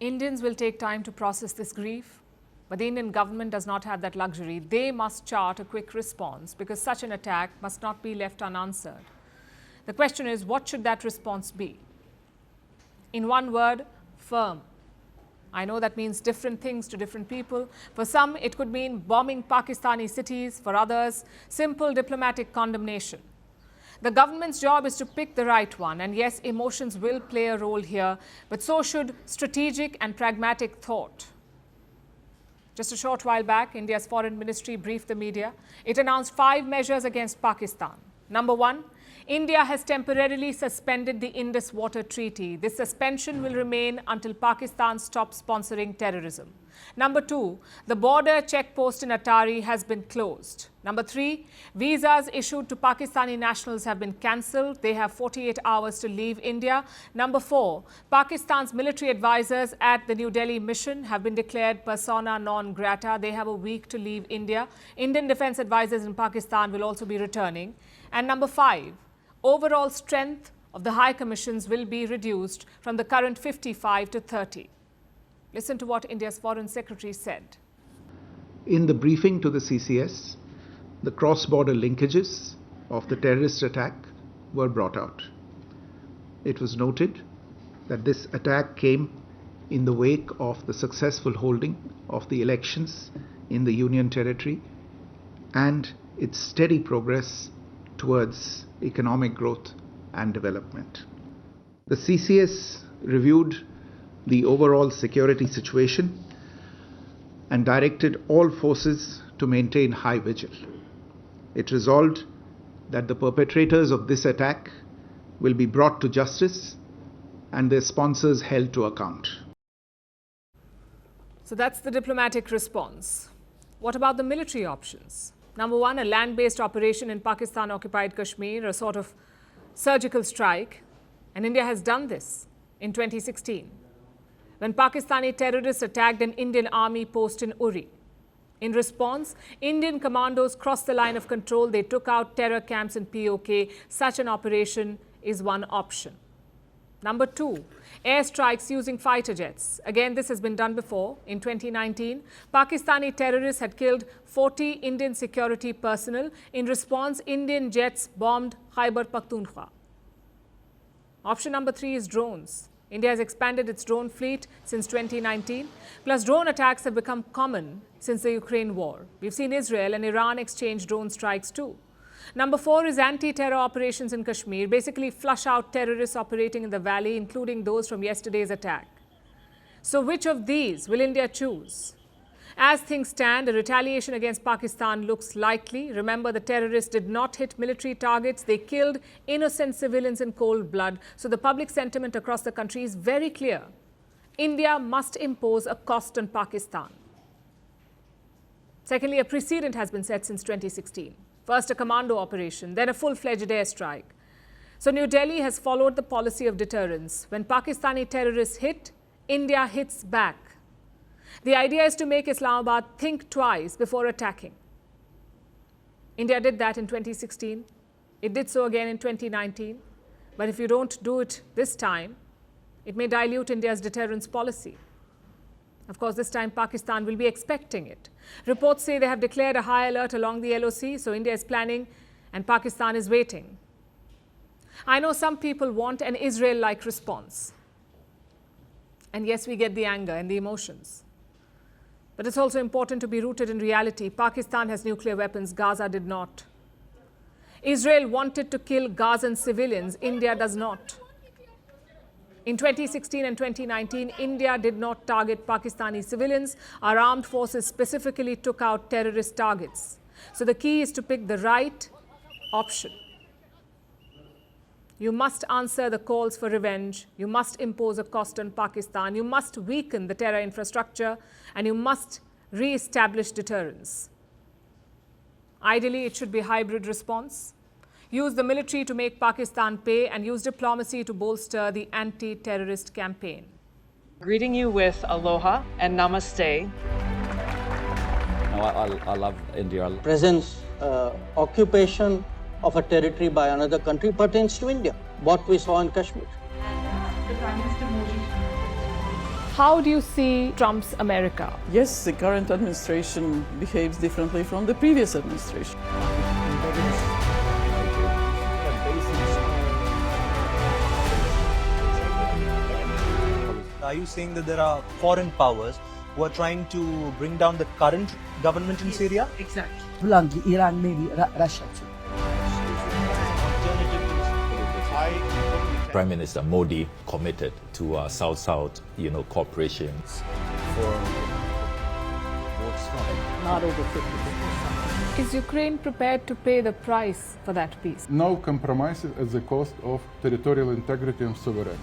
Indians will take time to process this grief, but the Indian government does not have that luxury. They must chart a quick response because such an attack must not be left unanswered. The question is, what should that response be? In one word, firm. I know that means different things to different people. For some, it could mean bombing Pakistani cities. For others, simple diplomatic condemnation. The government's job is to pick the right one. And yes, emotions will play a role here, but so should strategic and pragmatic thought. Just a short while back, India's foreign ministry briefed the media. It announced 5 measures against Pakistan. Number 1, India has temporarily suspended the Indus Water Treaty. This suspension will remain until Pakistan stops sponsoring terrorism. Number 2, the border checkpost in Atari has been closed. Number 3, visas issued to Pakistani nationals have been cancelled. They have 48 hours to leave India. Number 4, Pakistan's military advisors at the New Delhi mission have been declared persona non grata. They have a week to leave India. Indian defense advisors in Pakistan will also be returning. And number 5, overall strength of the high commissions will be reduced from the current 55 to 30. Listen to what India's Foreign Secretary said. In the briefing to the CCS, the cross-border linkages of the terrorist attack were brought out. It was noted that this attack came in the wake of the successful holding of the elections in the Union Territory and its steady progress towards economic growth and development. The CCS reviewed the overall security situation and directed all forces to maintain high vigil. It resolved that the perpetrators of this attack will be brought to justice and their sponsors held to account. So that's the diplomatic response. What about the military options? Number 1, a land-based operation in Pakistan-occupied Kashmir, a sort of surgical strike. And India has done this in 2016, when Pakistani terrorists attacked an Indian army post in Uri. In response, Indian commandos crossed the line of control. They took out terror camps in POK. Such an operation is one option. Number 2, airstrikes using fighter jets. Again, this has been done before. In 2019, Pakistani terrorists had killed 40 Indian security personnel. In response, Indian jets bombed Khyber Pakhtunkhwa. Option number 3 is drones. India has expanded its drone fleet since 2019. Plus, drone attacks have become common since the Ukraine war. We've seen Israel and Iran exchange drone strikes too. Number 4 is anti-terror operations in Kashmir, basically flush out terrorists operating in the valley, including those from yesterday's attack. So which of these will India choose? As things stand, a retaliation against Pakistan looks likely. Remember, the terrorists did not hit military targets. They killed innocent civilians in cold blood. So the public sentiment across the country is very clear. India must impose a cost on Pakistan. Secondly, a precedent has been set since 2016. First, a commando operation, then a full-fledged airstrike. So New Delhi has followed the policy of deterrence. When Pakistani terrorists hit, India hits back. The idea is to make Islamabad think twice before attacking. India did that in 2016. It did so again in 2019. But if you don't do it this time, it may dilute India's deterrence policy. Of course, this time Pakistan will be expecting it. Reports say they have declared a high alert along the LOC, so India is planning and Pakistan is waiting. I know some people want an Israel-like response. And yes, we get the anger and the emotions. But it's also important to be rooted in reality. Pakistan has nuclear weapons, Gaza did not. Israel wanted to kill Gazan civilians, India does not. In 2016 and 2019, India did not target Pakistani civilians. Our armed forces specifically took out terrorist targets. So the key is to pick the right option. You must answer the calls for revenge. You must impose a cost on Pakistan. You must weaken the terror infrastructure. And you must re-establish deterrence. Ideally, it should be a hybrid response. Use the military to make Pakistan pay and use diplomacy to bolster the anti-terrorist campaign. Greeting you with aloha and namaste. I love India. Presence, occupation of a territory by another country pertains to India, what we saw in Kashmir. The Prime Minister Modi. How do you see Trump's America? Yes, the current administration behaves differently from the previous administration. Are you saying that there are foreign powers who are trying to bring down the current government in Syria? Exactly. Bluntly, Iran, maybe Russia too. Prime Minister Modi committed to South-South, cooperation. Not over 50%. Is Ukraine prepared to pay the price for that peace? No compromises at the cost of territorial integrity and sovereignty.